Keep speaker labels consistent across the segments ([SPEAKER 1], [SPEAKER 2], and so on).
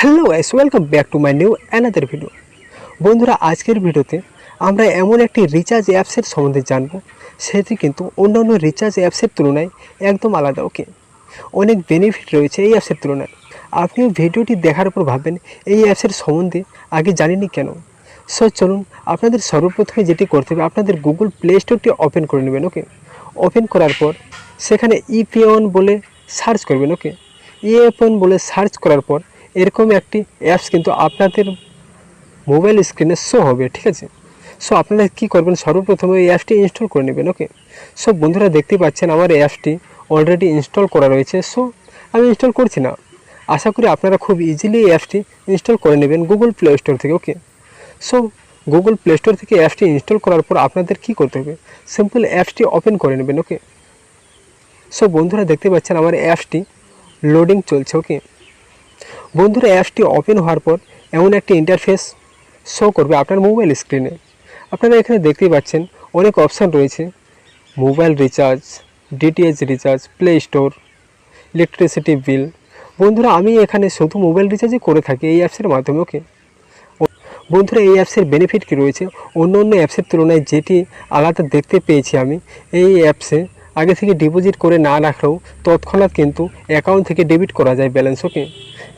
[SPEAKER 1] Hello guys, welcome back to my new another video. বন্ধুরা, আজকের ভিডিওতে আমরা এমন একটি রিচার্জ অ্যাপসের সম্বন্ধে জানব, সেটি কিন্তু অন্যান্য রিচার্জ অ্যাপসের তুলনায় একদম আলাদা। অনেক বেনিফিট রয়েছে এই অ্যাপসের তুলনায়। আপনিও ভিডিওটি দেখার পর ভাববেন এই অ্যাপসের সম্বন্ধে আগে জানিনি কেন। সো চলুন, আপনাদের সর্বপ্রথমে যেটি করতে হবে, আপনাদের গুগল প্লে স্টোরটি ওপেন করে নেবেন। ওপেন করার পর সেখানে ইপিএন বলে সার্চ করবেন। ইপিএন বলে সার্চ করার পর এরকম একটি অ্যাপস কিন্তু আপনাদের মোবাইল স্ক্রিনে শো হবে, ঠিক আছে। সো আপনারা কী করবেন, সর্বপ্রথমে এই অ্যাপসটি ইনস্টল করে নেবেন। সো বন্ধুরা, দেখতেই পাচ্ছেন আমার এই অ্যাপসটি অলরেডি ইনস্টল করা রয়েছে। সো আমি ইনস্টল করছি না, আশা করি আপনারা খুব ইজিলি এই অ্যাপসটি ইনস্টল করে নেবেন গুগল প্লে স্টোর থেকে। সো গুগল প্লে স্টোর থেকে অ্যাপসটি ইনস্টল করার পর আপনাদের কী করতে হবে, সিম্পল অ্যাপসটি ওপেন করে নেবেন। সো বন্ধুরা, দেখতে পাচ্ছেন আমার অ্যাপসটি লোডিং চলছে। বন্ধুরা, অ্যাপসটি ওপেন হওয়ার পর এমন একটি ইন্টারফেস শো করবে আপনার মোবাইল স্ক্রিনে। আপনারা এখানে দেখতেই পাচ্ছেন অনেক অপশান রয়েছে: mobile recharge, DTH recharge, play store, electricity bill. বন্ধুরা, আমি এখানে শুধু মোবাইল রিচার্জই করে থাকি এই অ্যাপসের মাধ্যমে। বন্ধুরা, এই অ্যাপসের বেনিফিট কী রয়েছে অন্য অন্য অ্যাপসের তুলনায়, যেটি আলাদা দেখতে পেয়েছি আমি এই অ্যাপসে, আগে থেকে ডিপোজিট করে না রাখলেও তৎক্ষণাৎ কিন্তু অ্যাকাউন্ট থেকে ডেবিট করা যায় ব্যালেন্স।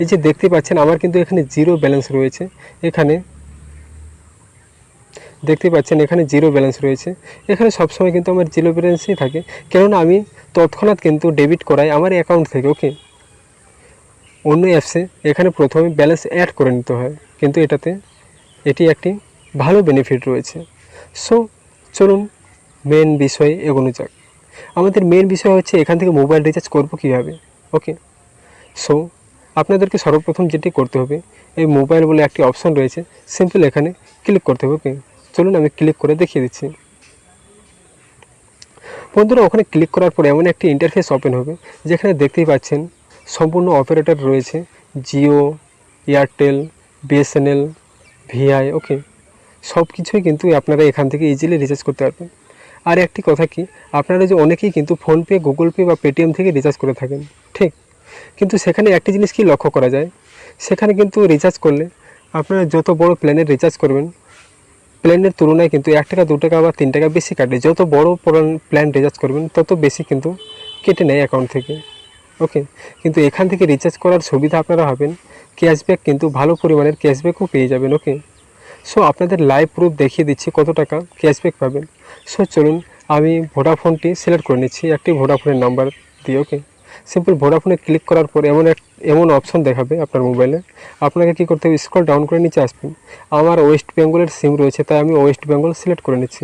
[SPEAKER 1] এই যে দেখতে পাচ্ছেন আমার কিন্তু এখানে জিরো ব্যালেন্স রয়েছে। এখানে দেখতে পাচ্ছেন এখানে জিরো ব্যালেন্স রয়েছে। এখানে সবসময় কিন্তু আমার জিরো ব্যালেন্সই থাকে, কেননা আমি তৎক্ষণাৎ কিন্তু ডেবিট করাই আমার অ্যাকাউন্ট থেকে। অন্য অ্যাপসে এখানে প্রথমে ব্যালেন্স অ্যাড করে নিতে হয়, কিন্তু এটি একটি ভালো বেনিফিট রয়েছে। সো চলুন মেন বিষয়ে এগোনো যাক। আমাদের মেন বিষয় হচ্ছে এখান থেকে মোবাইল রিচার্জ করব কীভাবে। সো আপনাদেরকে সর্বপ্রথম যেটি করতে হবে, এই মোবাইল বলে একটি অপশন রয়েছে, সিম্পল এখানে ক্লিক করতে হবে। চলুন আমি ক্লিক করে দেখিয়ে দিচ্ছি। বন্ধুরা, ওখানে ক্লিক করার পর এমন একটি ইন্টারফেস ওপেন হবে, যেখানে দেখতেই পাচ্ছেন সম্পূর্ণ অপারেটর রয়েছে: জিও, এয়ারটেল, বিএসএনএল, ভিআই। সব কিছুই কিন্তু আপনারা এখান থেকে ইজিলি রিচার্জ করতে পারবেন। আর একটি কথা কি, আপনারা যে অনেকেই কিন্তু ফোনপে, গুগল পে বা পেটিএম থেকে রিচার্জ করে থাকেন, ঠিক। কিন্তু সেখানে একটি জিনিস কি লক্ষ্য করা যায়, সেখানে কিন্তু রিচার্জ করলে আপনারা যত বড় প্ল্যানের রিচার্জ করবেন, প্ল্যানের তুলনায় কিন্তু 1 টাকা 2 টাকা বা 3 টাকা বেশি কাটে। যত বড় প্ল্যান রিচার্জ করবেন তত বেশি কিন্তু কেটে নেয় অ্যাকাউন্ট থেকে। কিন্তু এখান থেকে রিচার্জ করার সুবিধা আপনারা হবেন ক্যাশব্যাক, কিন্তু ভালো পরিমাণের ক্যাশব্যাকও পেয়ে যাবেন। সো আপনাদের লাইভ প্রুফ দেখিয়ে দিচ্ছি কত টাকা ক্যাশব্যাক পাবেন। সো চলুন আমি ভোডাফোনটি সিলেক্ট করে নিচ্ছি, একটি ভোডাফোনের নাম্বার দিয়ে। সিম্পল ভোডাফোনে ক্লিক করার পর এমন অপশন দেখাবে আপনার মোবাইলে। আপনাকে কী করতে হবে, স্ক্রল ডাউন করে নিচে আসবেন। আমার ওয়েস্ট বেঙ্গলের সিম রয়েছে, তাই আমি ওয়েস্ট বেঙ্গল সিলেক্ট করে নিচ্ছি।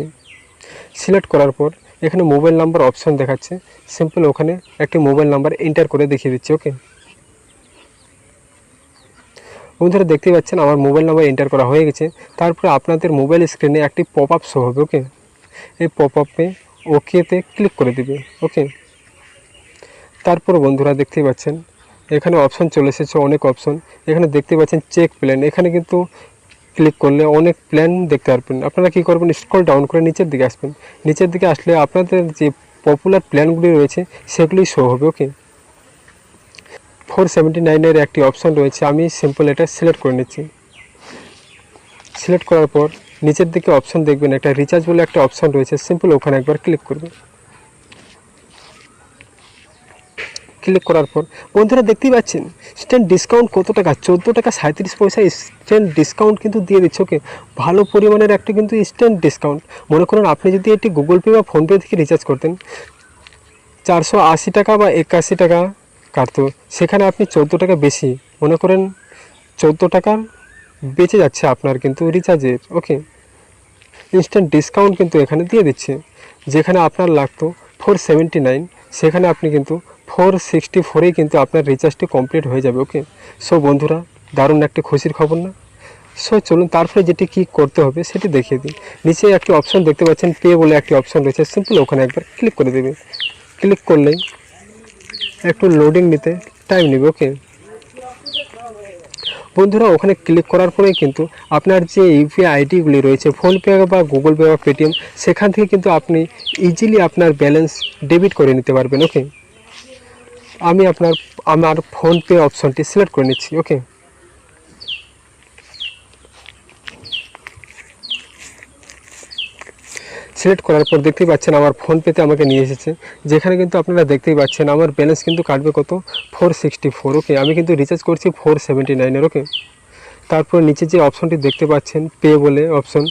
[SPEAKER 1] সিলেক্ট করার পর এখানে মোবাইল নাম্বার অপশন দেখাচ্ছে, সিম্পল ওখানে একটি মোবাইল নাম্বার এন্টার করে দেখিয়ে দিচ্ছি। বন্ধুরা, দেখতে পাচ্ছেন আমার মোবাইল নাম্বার এন্টার করা হয়ে গেছে। তারপরে আপনাদের মোবাইল স্ক্রিনে একটি পপ আপ শো হবে। এই পপ আপে ওকেতে ক্লিক করে দেবে। তারপর বন্ধুরা, দেখতেই পাচ্ছেন এখানে অপশন চলে এসেছে, অনেক অপশন। এখানে দেখতে পাচ্ছেন চেক প্ল্যান, এখানে কিন্তু ক্লিক করলে অনেক প্ল্যান দেখতে পারবেন। আপনারা কী করবেন, স্ক্রল ডাউন করে নিচের দিকে আসবেন। নিচের দিকে আসলে আপনাদের যে পপুলার প্ল্যানগুলি রয়েছে সেগুলি শো হবে। 479 একটি অপশন রয়েছে, আমি সিম্পল এটা সিলেক্ট করে নিচ্ছি। সিলেক্ট করার পর নিচের দিকে অপশন দেখবেন, একটা রিচার্জ বলে একটা অপশন রয়েছে, সিম্পল ওখানে একবার ক্লিক করবেন। ক্লিক করার পর বন্ধুরা, দেখতেই পাচ্ছেন স্ট্যান্ড ডিসকাউন্ট কত টাকা, 14 টাকা 37 পয়সা স্ট্যান্ড ডিসকাউন্ট কিন্তু দিয়ে দিচ্ছে। ভালো পরিমাণের একটা কিন্তু স্ট্যান্ড ডিসকাউন্ট। মনে করুন আপনি যদি এটি গুগল পে বা ফোনপে থেকে রিচার্জ করতেন, 480 টাকা বা 81 টাকা কাটতো, সেখানে আপনি 14 টাকা বেশি, মনে করেন 14 টাকা বেঁচে যাচ্ছে আপনার কিন্তু রিচার্জের। ইনস্ট্যান্ট ডিসকাউন্ট কিন্তু এখানে দিয়ে দিচ্ছে। যেখানে আপনার লাগতো 479, সেখানে আপনি কিন্তু 464 কিন্তু আপনার রিচার্জটি কমপ্লিট হয়ে যাবে। সো বন্ধুরা, দারুণ একটি খুশির খবর না? সো চলুন তারপরে যেটি কী করতে হবে সেটি দেখিয়ে দিই। নিচে একটি অপশন দেখতে পাচ্ছেন, পে বলে একটি অপশন রয়েছে, সিম্পল ওখানে একবার ক্লিক করে দেবে। ক্লিক করলেই একটু লোডিং নিতে টাইম নেবে। বন্ধুরা, ওখানে ক্লিক করার পরে কিন্তু আপনার যে ইউপিআই আইডিগুলি রয়েছে, ফোনপে বা গুগল পে বা পেটিএম, সেখান থেকে কিন্তু আপনি ইজিলি আপনার ব্যালেন্স ডেবিট করে নিতে পারবেন। আমি আমার ফোনপে অপশনটি সিলেক্ট করে নিচ্ছি। সিলেক্ট করার পর দেখতেই পাচ্ছেন আমার ফোনপেতে আমাকে নিয়ে এসেছে, যেখানে কিন্তু আপনারা দেখতেই পাচ্ছেন আমার ব্যালেন্স কিন্তু কাটবে কত 464। ওকে, আমি কিন্তু রিচার্জ করছি 479-এর। ওকে, তারপর নিচে যে অপশনটি দেখতে পাচ্ছেন পে বলে অপশন,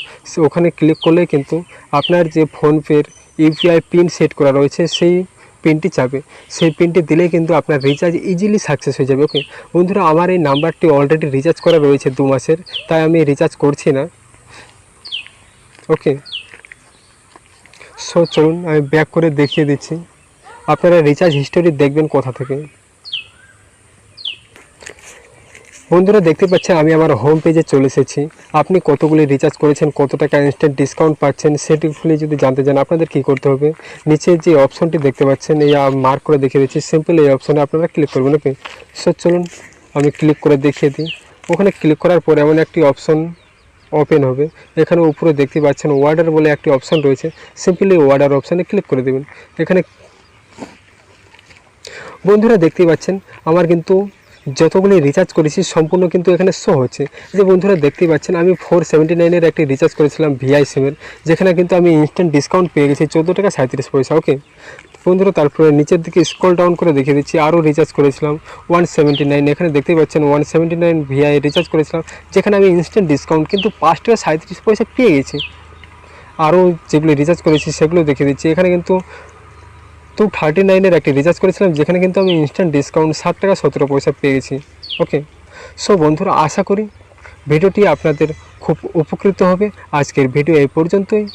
[SPEAKER 1] ওখানে ক্লিক করলে কিন্তু আপনার যে ফোনপের ইউপিআই পিন সেট করা রয়েছে সেই পিনটি চাবে, সেই পিনটি দিলেই কিন্তু আপনার রিচার্জ ইজিলি সাকসেস হয়ে যাবে। ওকে বন্ধুরা, আমার এই নাম্বারটি অলরেডি রিচার্জ করা রয়েছে 2 মাসের, তাই আমি রিচার্জ করছি না। ওকে, সো চলুন আমি ব্যাক করে দেখিয়ে দিচ্ছি। আপনারা রিচার্জ হিস্টোরি দেখবেন কোথা থেকে। বন্ধুরা দেখতে পাচ্ছেন আমি আমার হোম পেজে চলে এসেছি। আপনি কতগুলি রিচার্জ করেছেন, কত টাকা ইনস্ট্যান্ট ডিসকাউন্ট পাচ্ছেন, সেটিগুলি যদি জানতে চান আপনাদের কী করতে হবে, নিচে যে অপশনটি দেখতে পাচ্ছেন এই মার্ক করে দেখিয়ে দিচ্ছি, সিম্পল এই অপশনে আপনারা ক্লিক করবেন। ওকে, সো চলুন আমি ক্লিক করে দেখিয়ে দিই। ওখানে ক্লিক করার পর এমন একটি অপশন ওপেন হবে, এখানে উপরে দেখতে পাচ্ছেন ওয়ার্ডার বলে একটি অপশন রয়েছে, সিম্পলি ওয়ার্ডার অপশানে ক্লিক করে দেবেন। এখানে বন্ধুরা দেখতেই পাচ্ছেন আমার কিন্তু যতগুলি রিচার্জ করেছি সম্পূর্ণ কিন্তু এখানে শো হচ্ছে। যে বন্ধুরা দেখতেই পাচ্ছেন আমি 479-এর একটি রিচার্জ করেছিলাম ভিআই সিমের, যেখানে কিন্তু আমি ইনস্ট্যান্ট ডিসকাউন্ট পেয়ে গেছি 14 টাকা 37 পয়সা। ওকে বন্ধুরা, তারপরে নিচের দিকে স্ক্রল ডাউন করে দেখিয়ে দিচ্ছি, আরও রিচার্জ করেছিলাম 179, এখানে দেখতেই পাচ্ছেন 179 ভিআই রিচার্জ করেছিলাম, যেখানে আমি ইনস্ট্যান্ট ডিসকাউন্ট কিন্তু 5 টাকা 37 পয়সা পেয়ে গেছি। আরও যেগুলি রিচার্জ করেছি সেগুলো দেখিয়ে দিচ্ছি, এখানে কিন্তু 239-এর একটি রিচার্জ করেছিলাম, যেখানে কিন্তু আমি ইনস্ট্যান্ট ডিসকাউন্ট 7 টাকা 17 পয়সা পেয়ে গেছি। ওকে, সো বন্ধুরা আশা করি ভিডিওটি আপনাদের খুব উপকৃত হবে। আজকের ভিডিও এই পর্যন্তই,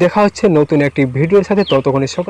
[SPEAKER 1] দেখা হচ্ছে নতুন একটি ভিডিওর সাথে, ততক্ষণে সকল